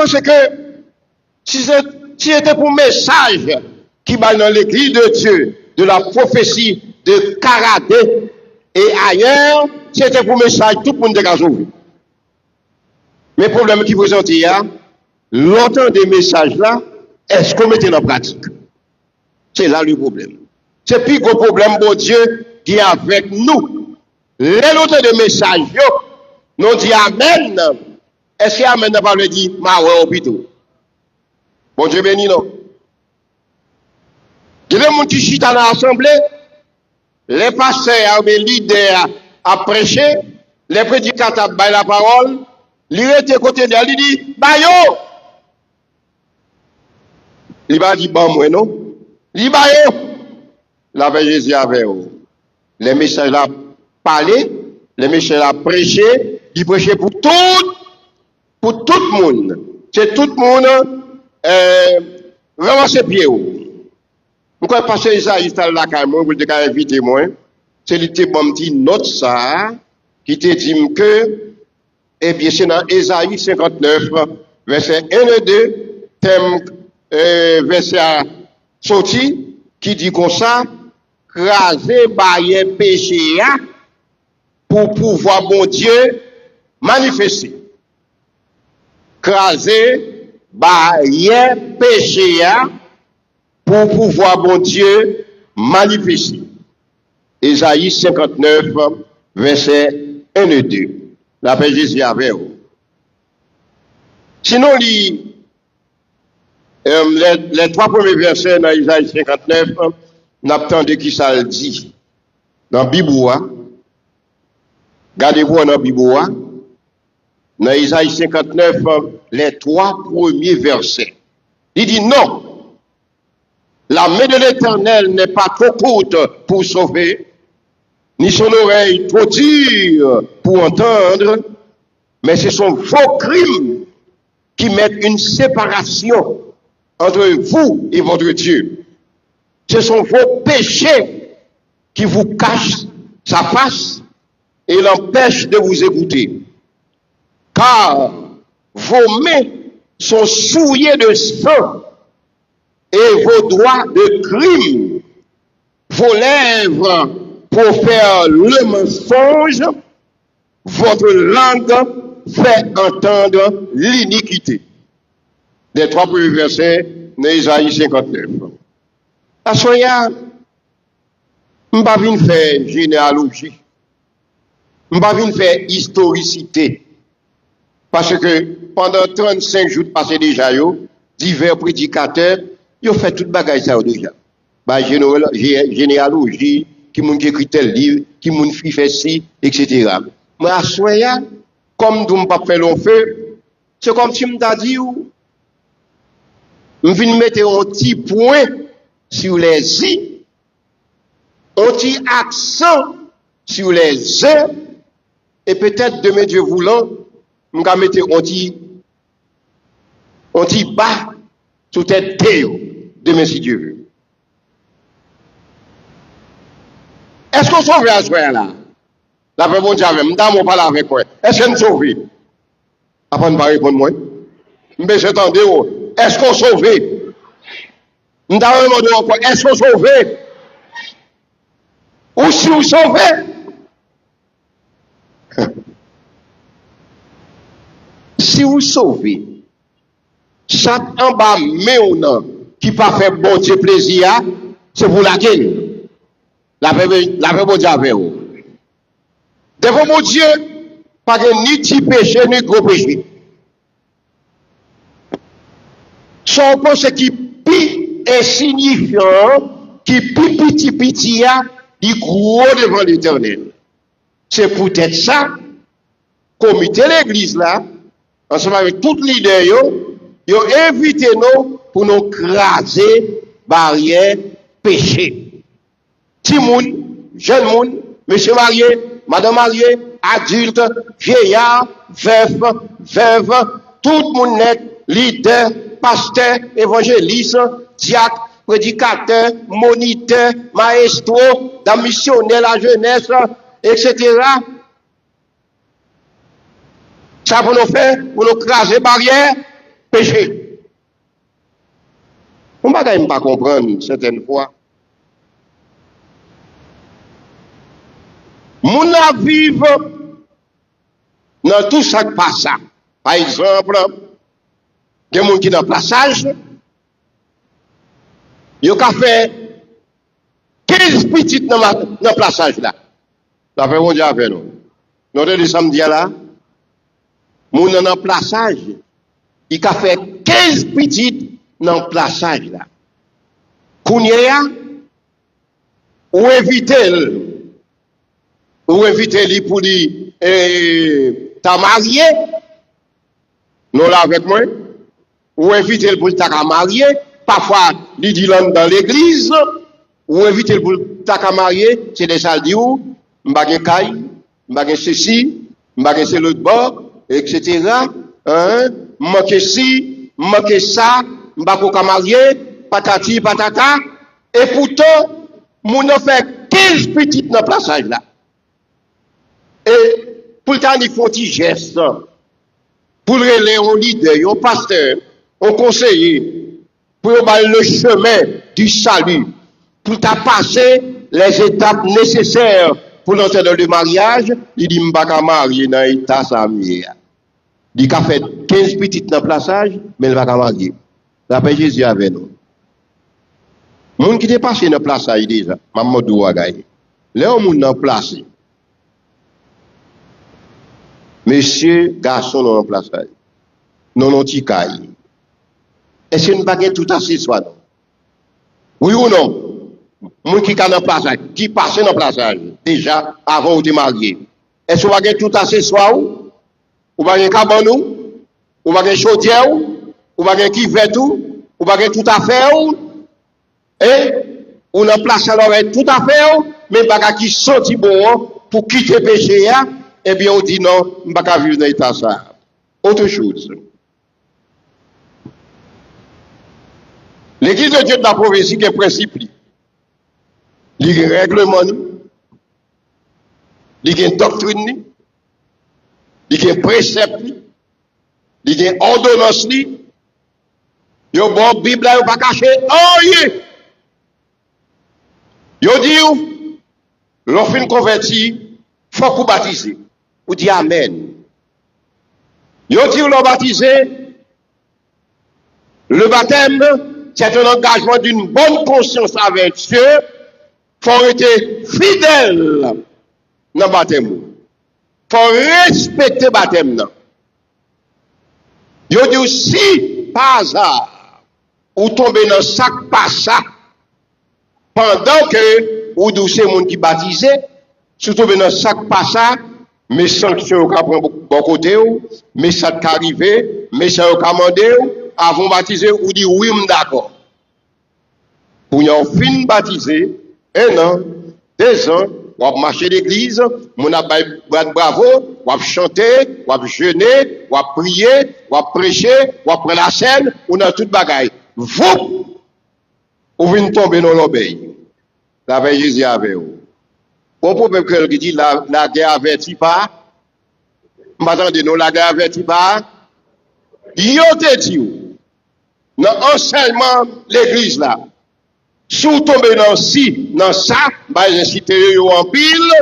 pense que si c'était pour message qui va dans l'église de Dieu, de la prophétie de Caradé et ailleurs, c'était pour message tout le monde de Gazouville. Mais le problème qui vous dit, longtemps des messages là, est-ce qu'on mettait en pratique? C'est là le problème. C'est plus gros problème, bon Dieu, qui est avec nous. Les longtemps des messages, nous dit Amen. Est-ce que Amen n'a pas le dit, ma ouais, hôpital? Bon Dieu béni, non? Il y a des gens qui chita dans l'assemblée, les pasteurs, les leaders à prêcher, les prédicateurs à la parole, il était côté d'elle, il dit, Bayo! Il va dire, bon, moi, non? Il dit, Bayo! La veille Jésus avait les messages à parler, les messages à prêcher, il prêchait pour tout le monde. C'est tout le monde, vraiment ses pieds. Pourquoi parce que Isaïe est là, quand même, vous avez invité moi, c'est le bon petit note ça, qui te dit que, eh bien, c'est dans Isaïe 59, verset 1 et 2, thème, verset sorti, qui dit comme ça, craser, bailler, péché, pour pouvoir, bon Dieu, manifester. Craser, bailler, péché, pour pouvoir, bon Dieu, manifester. Isaïe 59, verset 1 et 2. La paix Jésus avait. Sinon, les trois premiers versets dans Isaïe 59, n'attendez qui ça le dit. Dans Biboua, gardez-vous dans Biboua, dans Isaïe 59, les trois premiers versets. Il dit non. La main de l'Éternel n'est pas trop courte pour sauver, ni son oreille trop dure pour entendre, mais ce sont vos crimes qui mettent une séparation entre vous et votre Dieu. Ce sont vos péchés qui vous cachent sa face et l'empêchent de vous écouter. Car vos mains sont souillées de sang et vos doigts de crime, vos lèvres pour faire le mensonge, votre langue fait entendre l'iniquité. Les trois premiers versets d'Isaïe 59. À soya, je ne vais pas faire généalogie, je ne vais pas faire historicité, parce que pendant 35 jours passés déjà, divers prédicateurs, ils ont fait toute bagaille ça déjà. Bah, généalogie, qui m'ont écrit tel livre, qui m'ont fait ci, etc. Mais à soya, comme nous ne pas fait long feu, c'est comme si je m'as dit, je viens mettre un petit point sur les i, un petit accent sur les e, et peut-être demain Dieu voulant, je vais mettre un petit bas sur tête théo, demain si Dieu veut. Est-ce qu'on sauve à ce moment-là? La paix bon Dieu avec moi, je parle avec moi. Est-ce qu'on sauve? Après, ne pas répondre moi. Mais j'attendais, est-ce qu'on sauve? Nous avons demandé encore, est-ce qu'on sauve? Ou si vous sauvez? Si vous sauvez, chaque en bas, mais ou non, qui pas fait bon Dieu plaisir, c'est pour la gueule. La paix bon Dieu avec vous. Devant mon Dieu, pas de ni petit péché, ni gros péché. Son pense qui pi insignifiant, qui pi petit, il gros devant l'Éternel. C'est peut-être ça, comité l'église là, ensemble avec tous les leaders, ils ont invité nous pour nous craser barrière péché. Petit monde, jeune monde, monsieur marié, madame mariée, adulte, vieillard, veuve, tout le monde net, leader, pasteur, évangéliste, diacre, prédicateur, moniteur, maestro, dans missionnaire, la jeunesse, etc. Ça pour nous faire, pour nous craser barrière, péché. On ne peut pas comprendre certaines fois. Moun a vivre dans tout ça qui passe. Par exemple, il y a des gens qui dans le passage, ils ont fait 15 petites dans le passage là. Ça fait bon Dieu avec nous. Nous avons dit samedi là, moun dans le passage, il a fait 15 petites dans le passage là. Kounya, ou éviter lui pour lui, t'as marié, non là avec moi, ou éviter pour t'as marié, parfois, il dit dans l'église, ou éviter pour t'as marié, c'est des salles où, m'bagé caille, m'bagé ceci, m'bagé c'est l'autre bord, etc. Manqué ci, manqué ça, m'bagé marié, patati, patata, et pourtant, mon a fait 15 petites dans le passage là. Et pour le temps, il faut des gestes. Pour le leader, au pasteur, au conseiller, pour le chemin du salut, pour passer les étapes nécessaires pour l'entrée dans le mariage, il dit, je ne vais pas marier dans l'état samedi. Il a fait 15 petites dans le passage, mais il ne va pas marier. La paix Jésus avec nous. Les gens qui sont passés dans le passage déjà, Mamadou Wagaye, les gens qui sont placés. Monsieur, garçon, non, en place. Non, non, tikaï. Est-ce que nous ne tout assez soit non? Oui ou non? Moun qui est en place, qui passe dans place, déjà, avant de marier. Est-ce que vous avez tout assez soit ou? Ou avez un cabanou? Ou avez un chaudière? Ou avez un qui fait tout? Ou avez tout à faire? Et, ou en place, alors, tout à faire, mais pas qui sorti bon pour quitter le péché, eh bien, on dit non, je ne vais pas vivre dans l'état ça. Autre chose. L'église de Dieu de la prophétie, qui est principe, il y a un règlement, il y a une doctrine, il y a un précepte, il y a une ordonnance, il y a une Bible, il n'y a pas caché. Oh, yeah! Il dit, l'offre converti, il faut qu'on baptise. Ou dit Amen. Yo dit l'on baptisé, le baptême, c'est un engagement d'une bonne conscience avec Dieu. Faut être fidèle dans le baptême. Faut respecter le baptême. Yo dit si par hasard, ou tomber dans sac pas ça, pendant que ou doucez monde qui baptisé, si tomber dans sac pas ça, mes sanctions qui prennent bon côté, mais ça qui arrive, mais ça qui commandé, avant de baptiser, ou dit oui, d'accord. Pour yon fin baptisé, 1 an, 2 ans, on va marcher l'église, on a bravo, on va chanter, on va jeûner, on va prier, on va prêcher, on va prendre la scène, on a toute bagaille. Vous, vous venez tomber dans l'obéi. La veille Jésus avec vous. Bon problème que qui dit la guerre avertit pas. M'attendez nous la guerre avertit pas. Yo te dit dans enseignement l'église là. Sous tomber dans ci, dans ça, bah inciter yo en pile,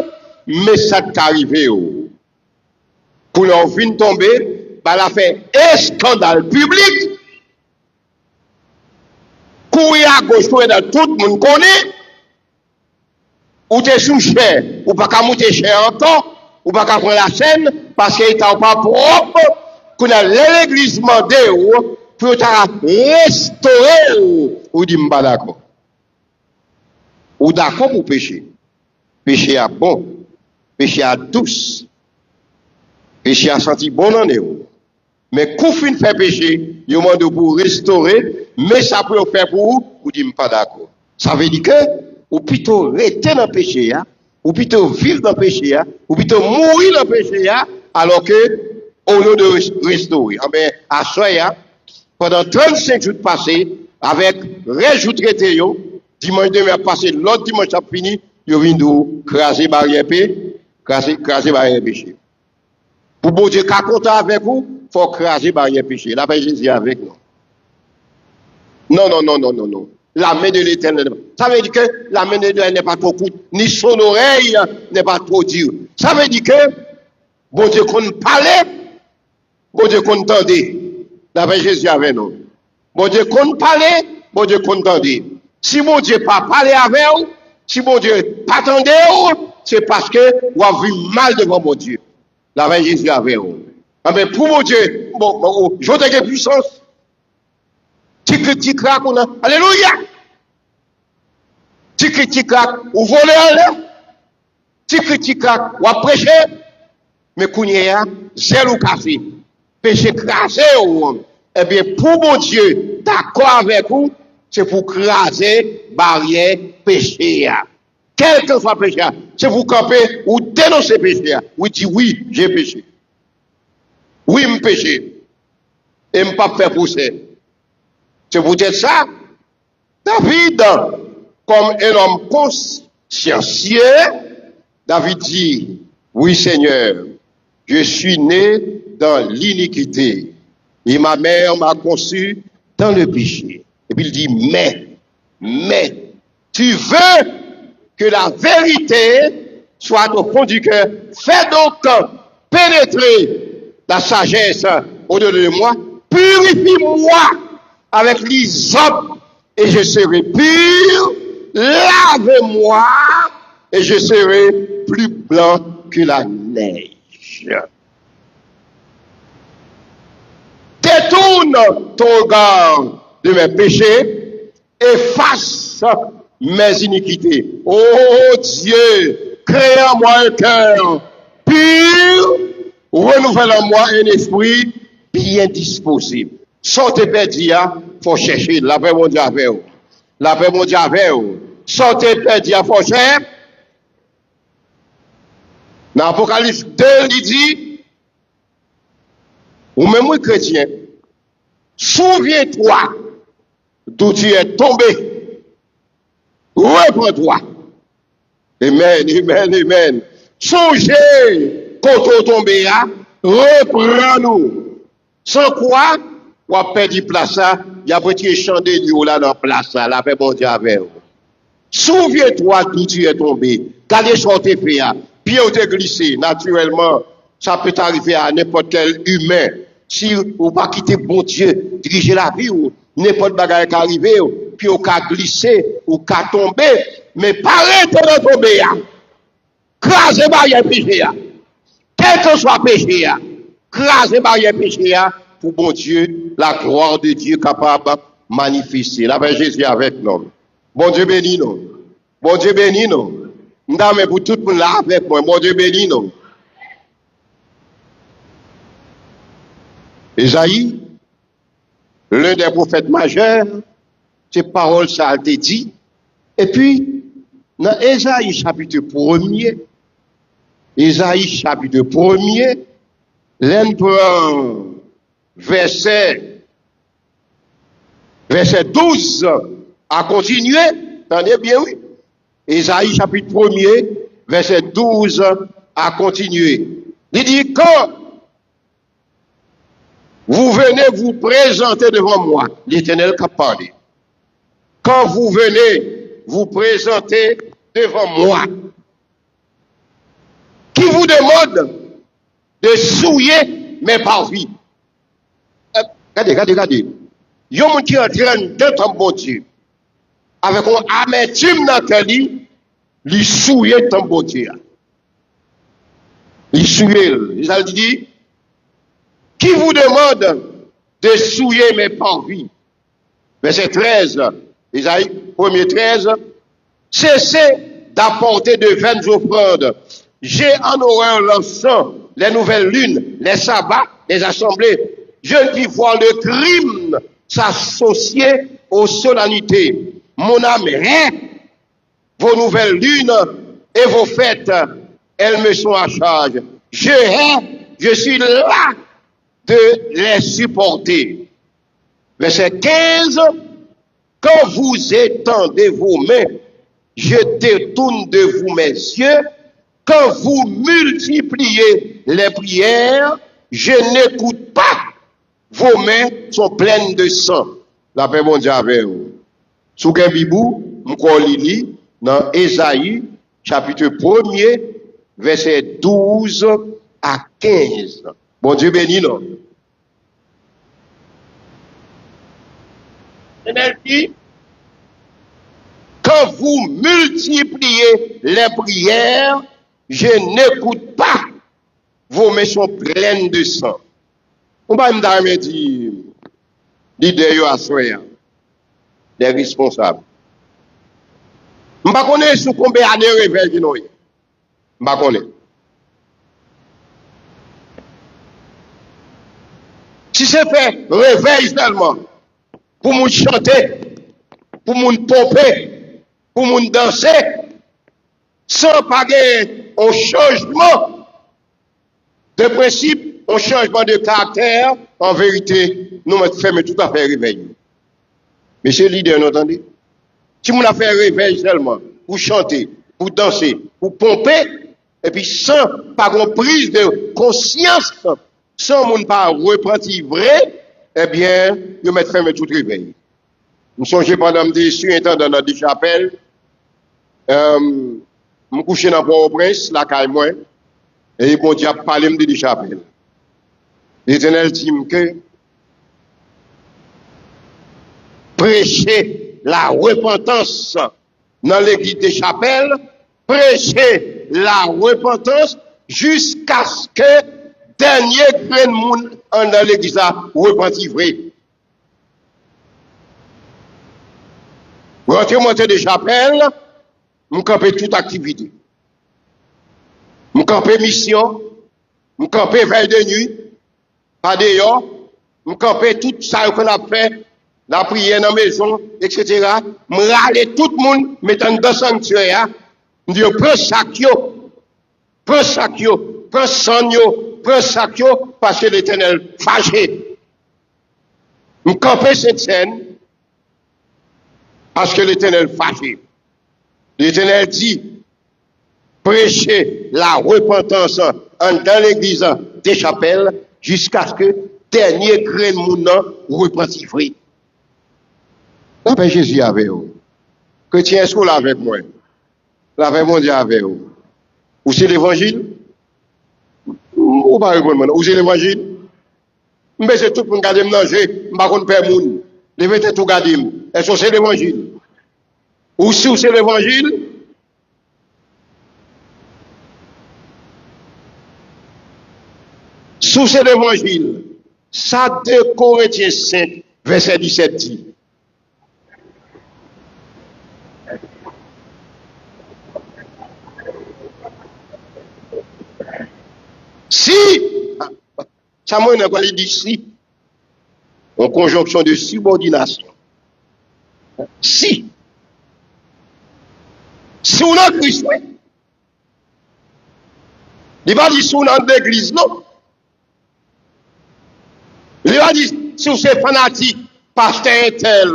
mais ça t'arrive yo. Pour leur fin tomber, bah la fait un scandale public. Courir à gauche, courir dans tout le monde connaît. Ou t'es sous cher, ou pas qu'à monter cher encore, ou pas qu'à prendre la scène, parce qu'il n'est pas propre, qu'on a l'église demandé, pour restaurer, ou dit pas d'accord. Ou d'accord pour pécher. Pécher à bon, pécher à douce, pécher à sentir bon en eux. Mais quand fin fait pécher, il demande pour restaurer, mais ça peut faire pour vous, ou dit pas d'accord. Ça veut dire que, ou plutôt rester dans le péché, ou plutôt vivre dans le péché, ou plutôt mourir dans le péché, alors que, au lieu de restaurer. À soi, pendant 35 jours passés, avec réjout traité, dimanche demain passé, l'autre dimanche a fini, yo vient de craser barrière péché, craser barrière péché. Pour bon Dieu, qu'à content avec vous, faut craser barrière péché. La paix Jésus avec nous. Non, non, non, non, non, non. La main de l'Éternel. Ça veut dire que la main de l'Éternel n'est pas trop courte, ni son oreille n'est pas trop dure. Ça veut dire que, bon Dieu qu'on parlait, bon Dieu qu'on entendait. La paix Jésus avec nous. Bon Dieu qu'on parlait, bon Dieu qu'on entendait. Si mon Dieu pas parlé avec vous, si mon Dieu pas attendait, c'est parce que vous avez vu mal devant mon Dieu. La paix Jésus avec vous. Mais pour mon Dieu, bon, je veux dire puissance. Tic là qu'on a. Alléluia. Tic là, ou voler en l'air. Tic là, ou prêcher. Mais qu'on y a, zèle ou café. Péché crasé ou homme. Eh bien, pour mon Dieu, d'accord avec vous, c'est pour craser barrière péché. Quel que soit péché, c'est pour camper ou dénoncer péché. Ou dire oui, j'ai péché. Oui, je péché. Et je ne pas faire pousser. C'est pour dire ça. David, comme un homme consciencieux, David dit, oui Seigneur, je suis né dans l'iniquité. Et ma mère m'a conçu dans le péché. Et puis il dit, mais, tu veux que la vérité soit au fond du cœur. Fais donc pénétrer la sagesse au-delà de moi. Purifie-moi avec l'hysope et je serai pur. Lave-moi et je serai plus blanc que la neige. Détourne ton regard de mes péchés, efface mes iniquités. Oh Dieu, crée en moi un cœur pur, renouvelle en moi un esprit bien disposé. Sortez perdu, faut chercher la paix mondiale avec vous. La paix mondiale avec vous. Sortez perdu, faut chercher. Dans l'Apocalypse 2, il dit, ou même moi chrétien, souviens-toi d'où tu es tombé. Reprends-toi. Amen, amen, amen. Songez quand on tombe, reprends-nous. Sans quoi, on a perdu place, il y a petit chandelier là dans la place, la paix mondiale avec vous. Souviens-toi d'où tu es tombé. Gardez ce que tu fait. Puis on t'est glissé. Naturellement, ça peut arriver à n'importe quel humain. Si vous pas quitter bon Dieu, diriger la vie, ou n'importe bagarre qui arrive, puis on a glissé, ou a tombé, mais parlez de tomber. Crasez barrière péché. Quel que soit péché, crasez barrière péché pour bon Dieu, la gloire de Dieu capable de manifester. La paix Jésus avec nous. Bon Dieu béni nous. Bon Dieu béni nous. Mais pour tout le monde là avec moi. Bon Dieu béni nous. Esaïe, l'un des prophètes majeurs, ces paroles ça a été dit. Et puis, dans Esaïe chapitre 1er, Esaïe chapitre 1er, l'un prend verset 12 à continuer. Attendez bien, oui. Esaïe chapitre 1er, verset 12 à continuer. Il dit, quand vous venez vous présenter devant moi, l'Éternel qui a parlé. Quand vous venez vous présenter devant moi, qui vous demande de souiller mes parvis. Regardez. Il y a un monde qui est en train d'être bon Dieu. Avec un amertume dans le cœur, il souille ton bon Dieu. Il souille. Il dit, qui vous demande de souiller mes parvis? Verset 13, Isaïe 1er 13, cessez d'apporter de vaines offrandes. J'ai en horreur l'encens, les nouvelles lunes, les sabbats, les assemblées. Je ne puis voir le crime s'associer aux solennités. Mon âme hait vos nouvelles lunes et vos fêtes, elles me sont à charge. Je hais, je suis là de les supporter. Verset 15, quand vous étendez vos mains, je détourne de vous mes yeux. Quand vous multipliez les prières, je n'écoute pas. Vos mains sont pleines de sang. La paix bon Dieu avec vous. Sous Bibou, m'ko lili dans Ésaïe, chapitre 1er, verset 12 à 15. Bon Dieu béni, non? Elle dit, quand vous multipliez les prières, je n'écoute pas. Vos mains sont pleines de sang. On va me dire, leader à soya, des responsables. Je ne sais pas sous combien d'années réveil qui nous est. Je ne sais pas. Si c'est fait réveil seulement, pour nous chanter, pour nous pomper, pour nous danser, sans payer un changement de principe, un changement de caractère, en vérité, nous mettons fermer tout à fait réveil. Monsieur le leader, vous entendez? Si vous avez fait réveil seulement, pour chanter, pour danser, pour pomper, et puis sans par une prise de conscience, sans mon pas repentir vrai, eh bien, vous mettez fermer tout réveil. Nous songez pendant que je suis intendant dans des chapelles, je couché dans Port-au-Prince, la caille moi, et bon Dieu a parlé de des chapelles. L'Éternel dit que prêcher la repentance dans l'église des chapelles, prêcher la repentance jusqu'à ce que dernier grain de monde dans l'église a repenti vrai. Rentrez-monter des chapelles, nous camper toute activité. Nous camper mission, nous camper veille de nuit, pas d'ailleurs, nous camper tout ça qu'on a fait, la prière dans la maison, etc. Nous râler tout le monde, mettant dans le sanctuaire, nous disons, prends sac yo, prends sac yo, prends sang yo, prends sac yo, parce que l'Éternel fâché. Nous camper cette scène, parce que l'Éternel fâché. L'Éternel dit, prêchez la repentance dans l'église des chapelles jusqu'à ce que dernier grain de monde repentit vrai. La paix Jésus avec vous. Chrétien, est-ce qu'on l'a avec moi? L'avec mon Dieu avec vous. Ou c'est l'évangile? Ou pas répondre maintenant? Ou c'est l'évangile? Mais c'est tout pour me garder manger, je ne vais pas faire moun. Levez tout garder. Est-ce que c'est l'évangile? Ou si c'est l'évangile? Sous c'est l'évangile, ça 2 Corinthiens 5, verset 17 dit. Si, ça m'a dit si, en conjonction de subordination. Si on a Christ, il va dire si on a l'église, non. Il va dire si vous êtes fanatique, pasteur tel,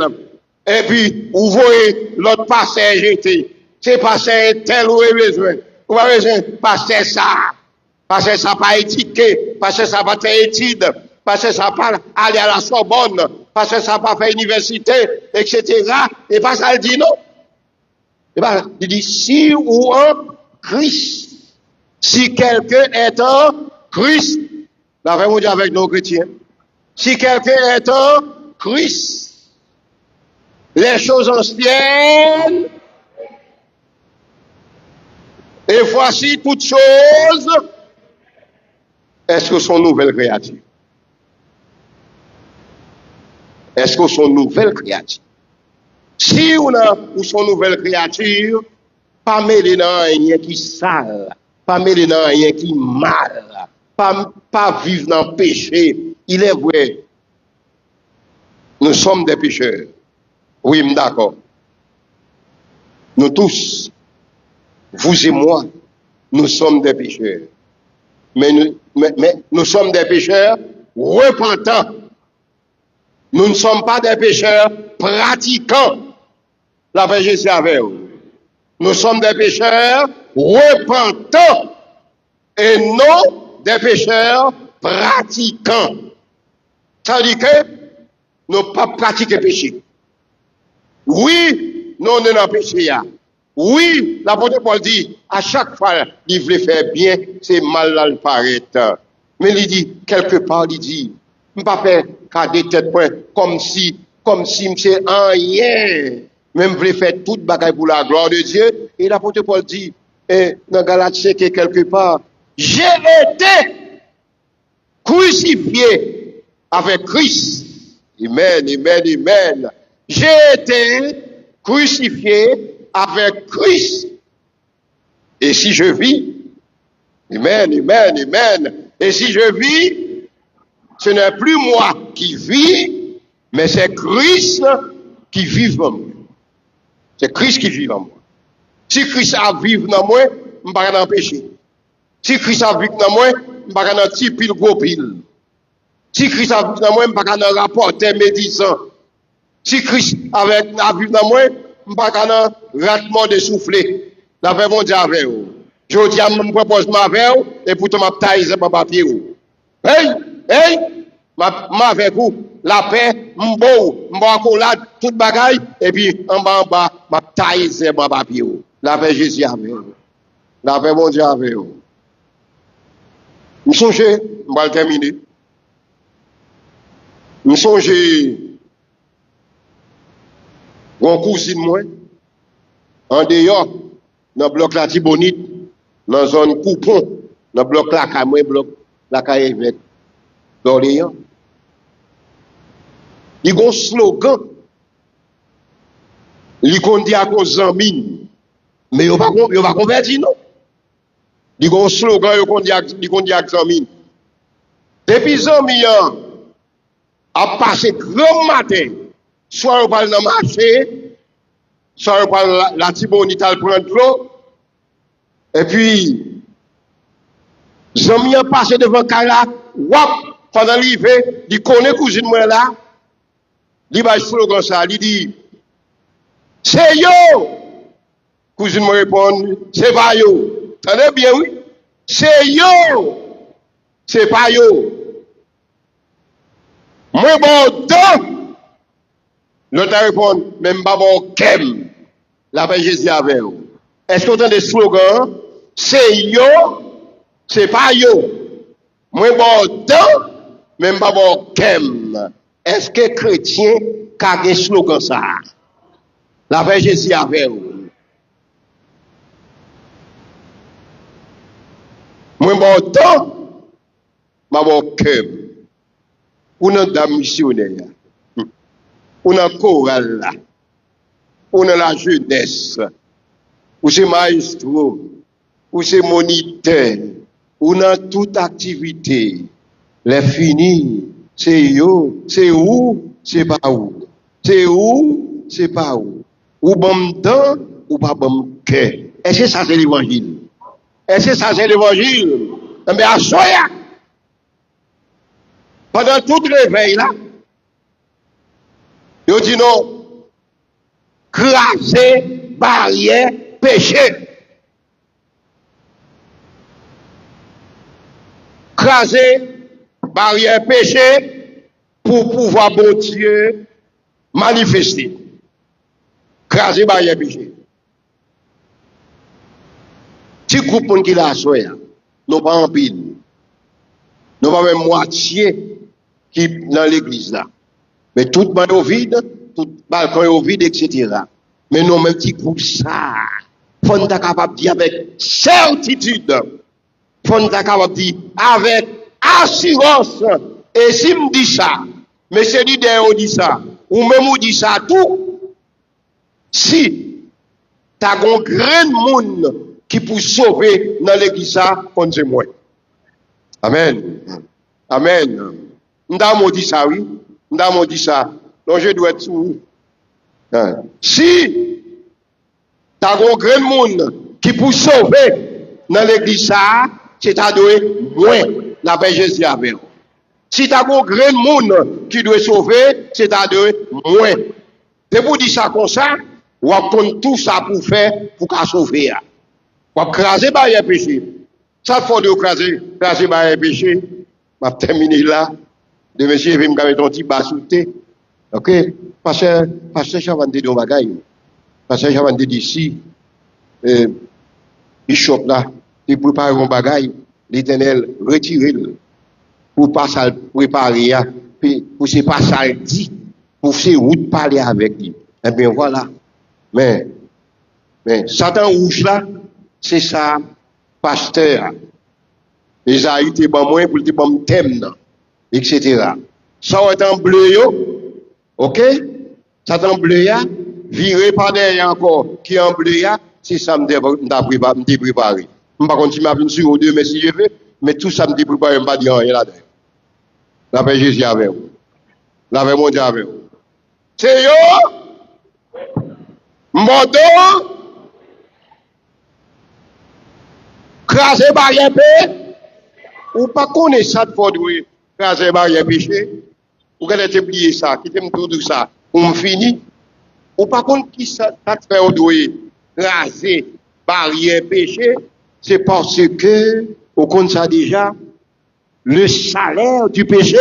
et puis vous voyez l'autre pasteur jeté, c'est pasteur tel ou besoin. Vous avez besoin pasteur ça pas étiqueté, pasteur ça pas faire étude, pasteur ça pas aller à la Sorbonne, pasteur ça pas faire université, etc. Et pas ça il dit non. Et bien, il dit si ou en Christ, si quelqu'un est en Christ, la vraie dit avec nos chrétiens. Si quelqu'un est en Christ, les choses anciennes, et voici toutes choses, est-ce que sont nouvelles créatures? Est-ce que sont nouvelles créatures? Si on a ou son nouvelle créature, pas mêler dans rien qui sale, pas mêler dans rien qui mal, pas vivre dans le péché. Il est vrai, nous sommes des pécheurs. Oui, d'accord. Nous tous, vous et moi, nous sommes des pécheurs. Mais nous sommes des pécheurs repentants. Nous ne sommes pas des pécheurs pratiquants. La paix Jésus avec vous. Nous sommes des pécheurs repentants et non des pécheurs pratiquants. Ça veut dire que nous ne pas pratiquer péché. Oui, nous sommes dans le péché. Oui, l'apôtre Paul dit, à chaque fois, il veut faire bien, c'est mal à le paraître. Mais il dit, quelque part, il dit, je ne pas faire qu'à des têtes points, comme si c'est rien. Même je voulais faire toute bagaille pour la gloire de Dieu. Et l'apôtre Paul dit, dans Galatie, quelque part, j'ai été crucifié avec Christ. Amen, amen, amen. J'ai été crucifié avec Christ. Et si je vis, amen, amen, amen. Et si je vis, ce n'est plus moi qui vis, mais c'est Christ qui vit en moi. C'est Christ qui vit en moi. Si Christ a vécu dans moi, je ne vais pas empêcher. Si Christ a vécu dans moi, je ne vais pas petit pile gros pile. Si Christ a vécu dans moi, je ne vais pas rapporter médisant. Si Christ a vécu dans moi, je ne vais pas ratement de souffler. La paix mondiale avec vous. Je dis à me propose ma veille et pour ma taille c'est pas papier. Hey, ma avec vous. La paix, m'beau, m'accolade, toute bagaille et puis en bas, ma taille c'est pas papier. La paix Jésus avec vous. La paix mondiale avec vous. Je songe, je vais terminer. Je songe, mon cousine moi, en dehors, dans le bloc la Tibonite, dans la zone Coupon, dans le bloc la Caille, bloc la Caille avec d'Orléans. Il y a un slogan, il dit à cause Zambine, mais il ne va pas convertir, non. Il y a un slogan, il dit à Zambine. Depuis Zambien, a passé grand matin, soit on parle dans le marché, soit on parle la Tibonite, elle prend de l'eau, et puis, Zambien passe devant Kala, wap, pendant l'hiver, il connaît cousine moi là, il va slogan ça, il dit, c'est yo! Cousine me répond, c'est pas yo. Tenez bien, oui? C'est yo! C'est pas yo. Moi, bon, temps! L'autre répond, même pas bon, kem. La paix Jésus avec vous. Est-ce qu'on entend des slogans? C'est yo, c'est pas yo. Moi, bon, temps, même pas bon, kem. Est-ce que chrétien a un slogan ça? La paix Jésus avec vous. Moi, bon temps, ma bon cœur. Ou nan dame missionnaire. Ou nan chorale là. Ou nan la jeunesse. Ou c'est maestro. Ou c'est moniteur. Ou nan toute activité. Les finis. C'est yo. C'est où? C'est pas où. C'est où? C'est pas où. Ou bon temps, ou pas bon cœur. Est-ce que ça c'est l'évangile? Est-ce que ça c'est l'évangile? Mais à soya, pendant tout le réveil là, il dit non, craser barrière péché. Craser barrière péché pour pouvoir bon Dieu manifester. Craser barrière péché. Si groupe qui l'a soya, nous pas en pile. Nous pas même moitié qui dans l'église là. Mais tout le vide, tout balcon est vide, etc. Mais nous même petit groupe ça. Faut nous capable de dire avec certitude. Faut nous capable de dire avec assurance. Et si me dit ça, mais c'est l'idée on dit ça, ou même on dit ça tout. Si tu as un grand monde qui peut sauver dans l'église, comme c'est moi. Amen. Amen. M'damo dit ça, oui. M'damo dit ça. Donc je dois être sous. Si tu as un grand monde qui peut sauver dans l'église, c'est à dire moi, la paix Jésus avec vous. Si tu as un grand monde qui doit sauver, c'est à dire moi. De vous dire ça comme ça, on va prendre tout ça pour faire, pour qu'à sauver. On va craser barrière péché. Ça faut de craser barrière péché. Je vais terminer là. De monsieur, je vais me mettre un petit bas sous thé. Ok? Pasteur Chavan de Domagay. Pasteur Chavan de d'ici. Bishop là. Il prépare un bagage. L'Éternel, retirez-le. Pour pas ça préparer. Pour c'est pas ça le dit. Pour ces routes parler avec lui. Eh bien voilà. Mais Satan rouge là, c'est ça, pasteur. Esaïe te bon moins pour te bon thème, etc. Ça va être en bleu, yo, ok? Satan bleu, ya, viré par derrière encore, qui est en bleu, ya, c'est ça me préparé. Je ne vais pas continuer à venir sur aux deux, mais si je veux, mais tout ça me préparé, je ne vais pas dire rien là-dedans. La paix Jésus avec vous. La paix mon Dieu avec vous. C'est yo, Modo, craser barrière paix, ou pas connaître ça de Fordoué, craser barrière péché, ou qu'elle ait oublié ça, qui t'aime tout ça, on finit, ou pas connaître qui ça fait Fordoué, craser barrière péché, c'est parce que, au compte ça déjà, le salaire du péché,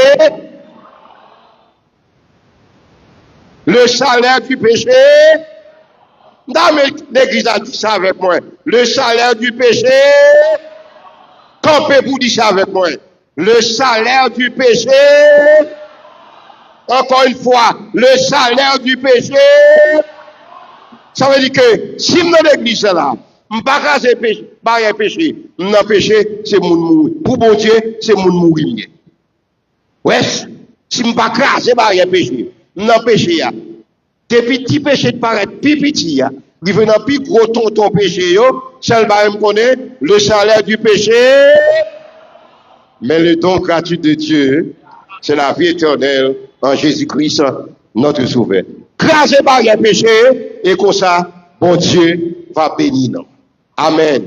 dans l'église a dit ça avec moi. Le salaire du péché, campez pour dire ça avec moi. Le salaire du péché, encore une fois, le salaire du péché, ça veut dire que si je dans l'église là, je ne vais pas caser péché, barrière péché, non péché, c'est mon mourir. Pour bon Dieu, c'est mon mourir. Ouais, si je ne vais pas caser barrière péché, non péché, depuis petit péché de paraître plus petit, il venant plus gros ton péché, seul me connaît le salaire du péché, mais le don gratuit de Dieu, c'est la vie éternelle en Jésus-Christ, notre sauveur. Crasez barrière péché, et comme ça, bon Dieu va bénir nous. Amen.